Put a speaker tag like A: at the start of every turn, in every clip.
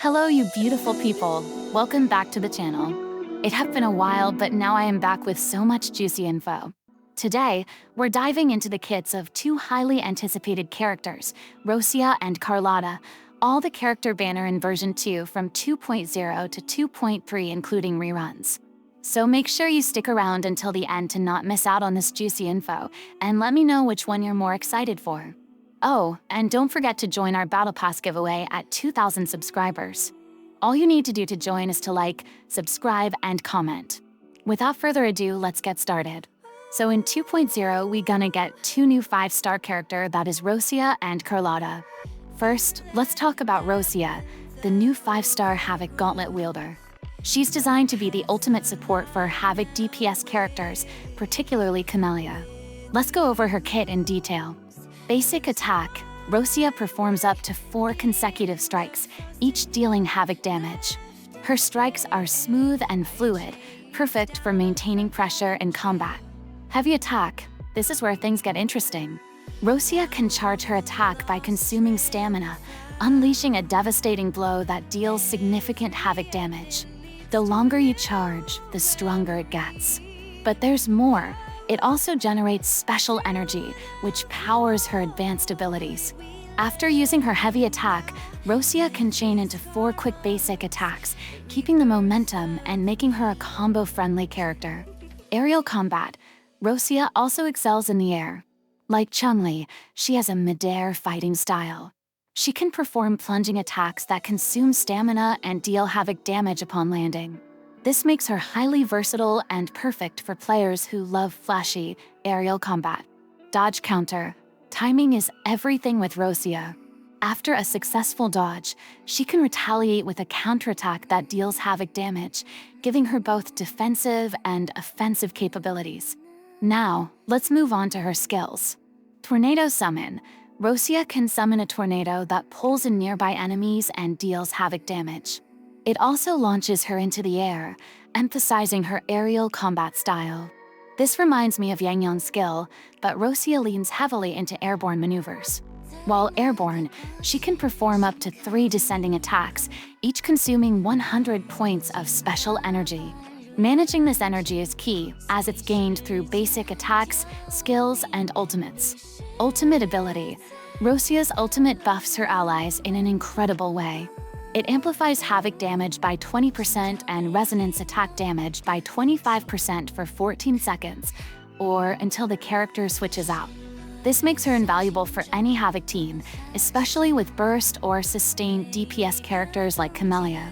A: Hello, you beautiful people. Welcome back to the channel. It have been a while, but now I am back with so much juicy info. Today, we're diving into the kits of two highly anticipated characters, Roccia and Carlotta, all the character banner in version 2 from 2.0 to 2.3 including reruns. So make sure you stick around until the end to not miss out on this juicy info, and let me know which one you're more excited for. Oh, and don't forget to join our Battle Pass giveaway at 2,000 subscribers. All you need to do to join is to like, subscribe, and comment. Without further ado, let's get started. So in 2.0, we gonna get two new 5-star character, that is Roccia and Carlotta. First, let's talk about Roccia, the new 5-star Havoc Gauntlet wielder. She's designed to be the ultimate support for Havoc DPS characters, particularly Camellia. Let's go over her kit in detail. Basic attack, Roccia performs up to 4 consecutive strikes, each dealing Havoc damage. Her strikes are smooth and fluid, perfect for maintaining pressure in combat. Heavy attack, this is where things get interesting. Roccia can charge her attack by consuming stamina, unleashing a devastating blow that deals significant Havoc damage. The longer you charge, the stronger it gets. But there's more. It also generates special energy, which powers her advanced abilities. After using her heavy attack, Roccia can chain into 4 quick basic attacks, keeping the momentum and making her a combo-friendly character. Aerial combat, Roccia also excels in the air. Like Changli, she has a mid-air fighting style. She can perform plunging attacks that consume stamina and deal Havoc damage upon landing. This makes her highly versatile and perfect for players who love flashy, aerial combat. Dodge counter. Timing is everything with Roccia. After a successful dodge, she can retaliate with a counterattack that deals Havoc damage, giving her both defensive and offensive capabilities. Now, let's move on to her skills. Tornado summon. Roccia can summon a tornado that pulls in nearby enemies and deals Havoc damage. It also launches her into the air, emphasizing her aerial combat style. This reminds me of Yang Yan's skill, but Roccia leans heavily into airborne maneuvers. While airborne, she can perform up to 3 descending attacks, each consuming 100 points of special energy. Managing this energy is key, as it's gained through basic attacks, skills, and ultimates. Ultimate ability. Roccia's ultimate buffs her allies in an incredible way. It amplifies Havoc damage by 20% and resonance attack damage by 25% for 14 seconds, or until the character switches out. This makes her invaluable for any Havoc team, especially with burst or sustained DPS characters like Camellia.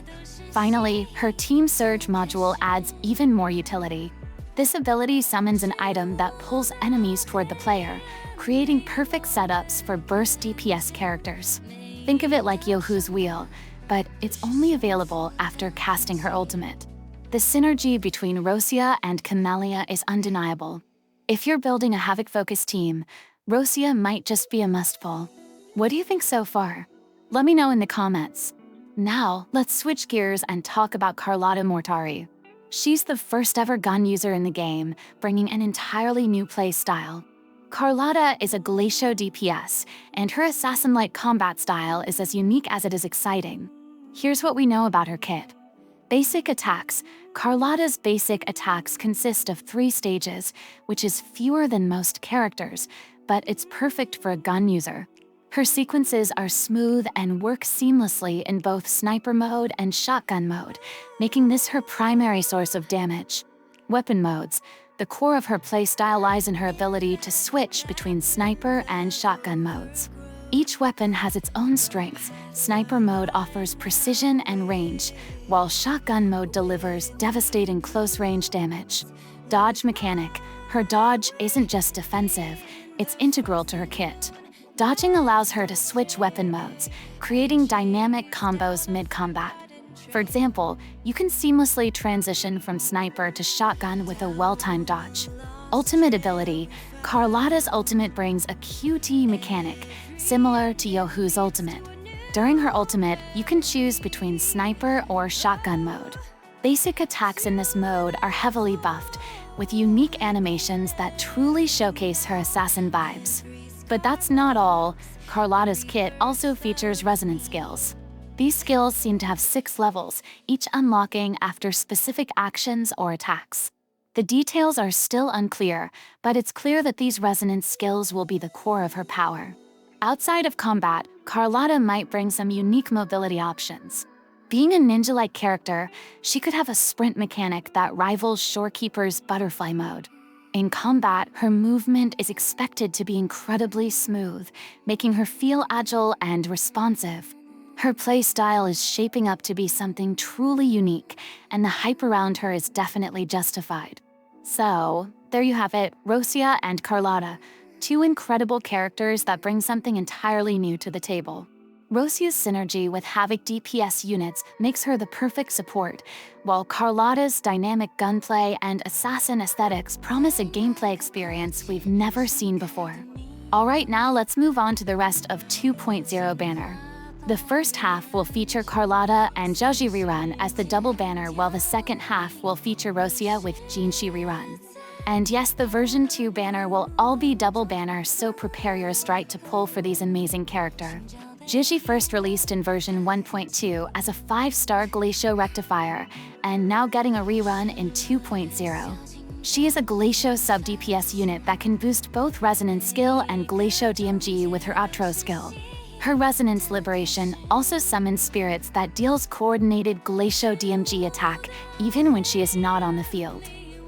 A: Finally, her Team Surge module adds even more utility. This ability summons an item that pulls enemies toward the player, creating perfect setups for burst DPS characters. Think of it like Yohu's wheel, but it's only available after casting her ultimate. The synergy between Roccia and Camellia is undeniable. If you're building a Havoc-focused team, Roccia might just be a must-pull. What do you think so far? Let me know in the comments. Now, let's switch gears and talk about Carlotta Mortari. She's the first ever gun user in the game, bringing an entirely new play style. Carlotta is a Glacio DPS, and her assassin-like combat style is as unique as it is exciting. Here's what we know about her kit. Basic attacks. Carlotta's basic attacks consist of 3 stages, which is fewer than most characters, but it's perfect for a gun user. Her sequences are smooth and work seamlessly in both sniper mode and shotgun mode, making this her primary source of damage. Weapon modes. The core of her playstyle lies in her ability to switch between sniper and shotgun modes. Each weapon has its own strengths. Sniper mode offers precision and range, while shotgun mode delivers devastating close-range damage. Dodge mechanic. Her dodge isn't just defensive, it's integral to her kit. Dodging allows her to switch weapon modes, creating dynamic combos mid-combat. For example, you can seamlessly transition from sniper to shotgun with a well-timed dodge. Ultimate ability. Carlotta's ultimate brings a QT mechanic, similar to Yohu's ultimate. During her ultimate, you can choose between sniper or shotgun mode. Basic attacks in this mode are heavily buffed, with unique animations that truly showcase her assassin vibes. But that's not all. Carlotta's kit also features resonance skills. These skills seem to have 6 levels, each unlocking after specific actions or attacks. The details are still unclear, but it's clear that these resonance skills will be the core of her power. Outside of combat, Carlotta might bring some unique mobility options. Being a ninja-like character, she could have a sprint mechanic that rivals Shorekeeper's butterfly mode. In combat, her movement is expected to be incredibly smooth, making her feel agile and responsive. Her playstyle is shaping up to be something truly unique, and the hype around her is definitely justified. So, there you have it, Roccia and Carlotta, 2 incredible characters that bring something entirely new to the table. Roccia's synergy with Havoc DPS units makes her the perfect support, while Carlotta's dynamic gunplay and assassin aesthetics promise a gameplay experience we've never seen before. Alright, now let's move on to the rest of 2.0 banner. The first half will feature Carlotta and Zhezhi rerun as the double banner, while the second half will feature Roccia with Jinhsi rerun. And yes, the version 2 banner will all be double banner, so prepare your strike to pull for these amazing characters. Zhezhi first released in version 1.2 as a 5-star Glacial rectifier, and now getting a rerun in 2.0. She is a Glacial sub-DPS unit that can boost both Resonance skill and Glacial DMG with her outro skill. Her Resonance Liberation also summons spirits that deals coordinated Glacial DMG attack even when she is not on the field.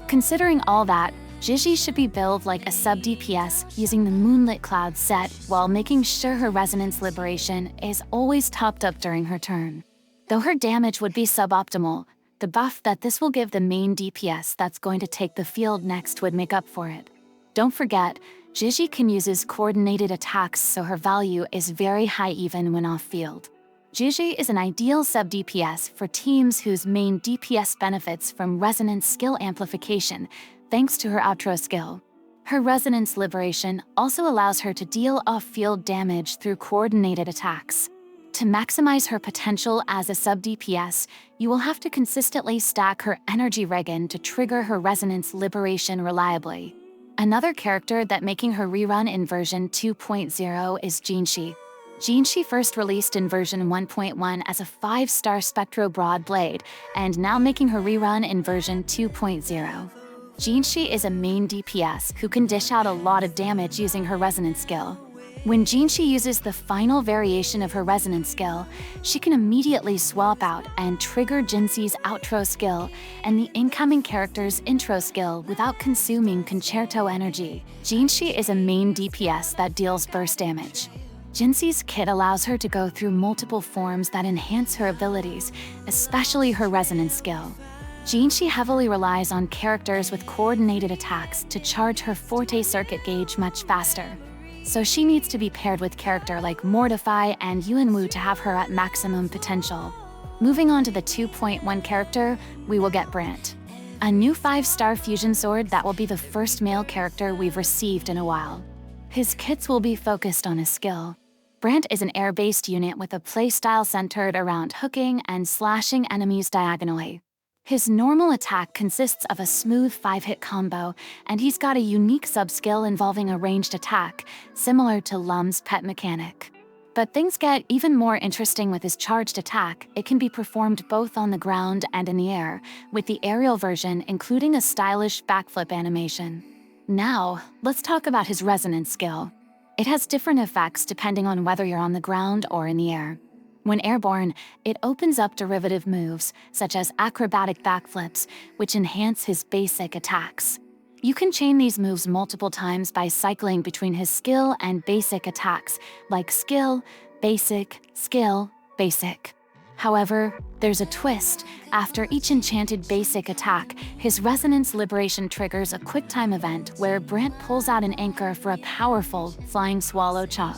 A: Considering all that, Zhezhi should be billed like a sub-DPS using the Moonlit Cloud set while making sure her Resonance Liberation is always topped up during her turn. Though her damage would be suboptimal, the buff that this will give the main DPS that's going to take the field next would make up for it. Don't forget, Zhezhi can use coordinated attacks, so her value is very high even when off-field. Zhezhi is an ideal sub-DPS for teams whose main DPS benefits from Resonance skill amplification, thanks to her outro skill. Her Resonance Liberation also allows her to deal off-field damage through coordinated attacks. To maximize her potential as a sub-DPS, you will have to consistently stack her energy regen to trigger her Resonance Liberation reliably. Another character that making her rerun in version 2.0 is Jinhsi. Jinhsi first released in version 1.1 as a 5-star Spectro Broad Blade, and now making her rerun in version 2.0. Jinhsi is a main DPS who can dish out a lot of damage using her Resonance skill. When Jinhsi uses the final variation of her Resonance skill, she can immediately swap out and trigger Jinhsi's outro skill and the incoming character's intro skill without consuming concerto energy. Jinhsi is a main DPS that deals burst damage. Jinhsi's kit allows her to go through multiple forms that enhance her abilities, especially her Resonance skill. Jinhsi heavily relies on characters with coordinated attacks to charge her Forte circuit gauge much faster, so she needs to be paired with character like Mortify and Yuanwu to have her at maximum potential. Moving on to the 2.1 character, we will get Brant, a new 5-star fusion sword that will be the first male character we've received in a while. His kits will be focused on his skill. Brant is an air-based unit with a playstyle centered around hooking and slashing enemies diagonally. His normal attack consists of a smooth 5-hit combo, and he's got a unique sub-skill involving a ranged attack, similar to Lum's pet mechanic. But things get even more interesting with his charged attack. It can be performed both on the ground and in the air, with the aerial version including a stylish backflip animation. Now, let's talk about his Resonance skill. It has different effects depending on whether you're on the ground or in the air. When airborne, it opens up derivative moves, such as acrobatic backflips, which enhance his basic attacks. You can chain these moves multiple times by cycling between his skill and basic attacks, like skill, basic, skill, basic. However, there's a twist. After each enchanted basic attack, his Resonance Liberation triggers a quick-time event where Brant pulls out an anchor for a powerful Flying Swallow chop.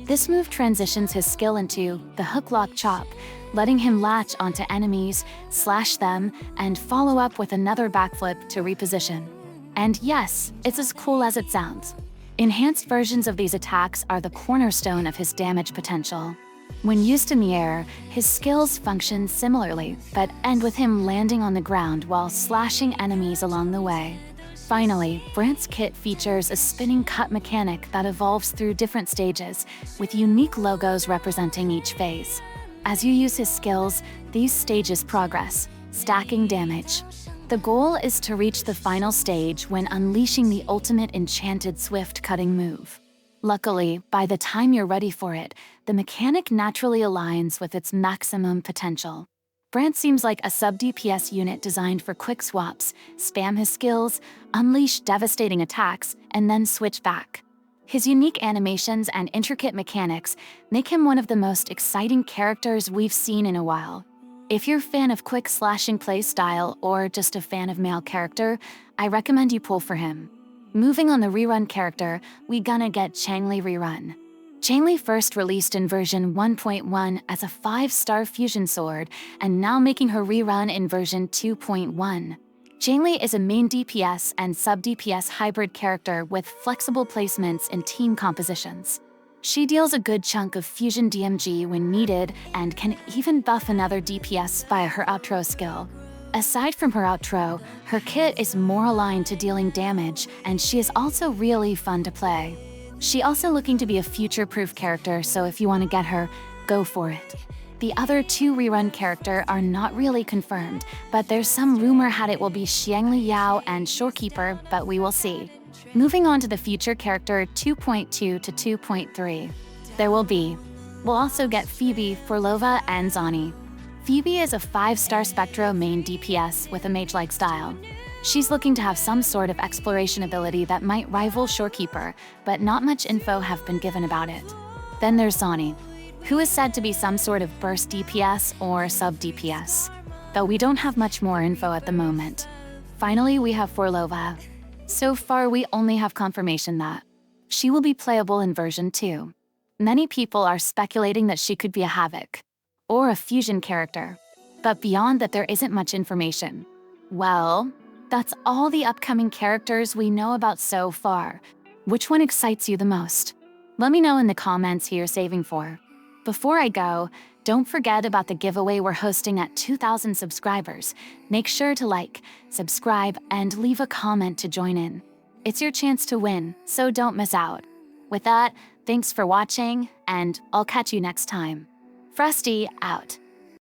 A: This move transitions his skill into the Hook-Lock Chop, letting him latch onto enemies, slash them, and follow up with another backflip to reposition. And yes, it's as cool as it sounds. Enhanced versions of these attacks are the cornerstone of his damage potential. When used in the air, his skills function similarly, but end with him landing on the ground while slashing enemies along the way. Finally, Brant's kit features a spinning cut mechanic that evolves through different stages, with unique logos representing each phase. As you use his skills, these stages progress, stacking damage. The goal is to reach the final stage when unleashing the ultimate enchanted swift cutting move. Luckily, by the time you're ready for it, the mechanic naturally aligns with its maximum potential. Brant seems like a sub-DPS unit designed for quick swaps, spam his skills, unleash devastating attacks, and then switch back. His unique animations and intricate mechanics make him one of the most exciting characters we've seen in a while. If you're a fan of quick slashing playstyle or just a fan of male character, I recommend you pull for him. Moving on the rerun character, we gonna get Changli rerun. Changli first released in version 1.1 as a 5-star fusion sword, and now making her rerun in version 2.1. Changli is a main DPS and sub-DPS hybrid character with flexible placements in team compositions. She deals a good chunk of fusion DMG when needed and can even buff another DPS via her outro skill. Aside from her outro, her kit is more aligned to dealing damage, and she is also really fun to play. She also looking to be a future-proof character, so if you want to get her, go for it. The other 2 rerun character are not really confirmed, but there's some rumor had it will be Xiangli Yao and Shorekeeper, but we will see. Moving on to the future character 2.2 to 2.3. We'll also get Phoebe, phorlova, and Zani. Phoebe is a 5-star Spectro main DPS with a mage-like style. She's looking to have some sort of exploration ability that might rival Shorekeeper, but not much info have been given about it. Then there's Zani, who is said to be some sort of burst DPS or sub-DPS, though we don't have much more info at the moment. Finally, we have phorlova. So far, we only have confirmation that she will be playable in version 2. Many people are speculating that she could be a Havoc or a fusion character, but beyond that there isn't much information. Well, that's all the upcoming characters we know about so far. Which one excites you the most? Let me know in the comments who you're saving for. Before I go, don't forget about the giveaway we're hosting at 2,000 subscribers. Make sure to like, subscribe, and leave a comment to join in. It's your chance to win, so don't miss out. With that, thanks for watching, and I'll catch you next time. Frosty out.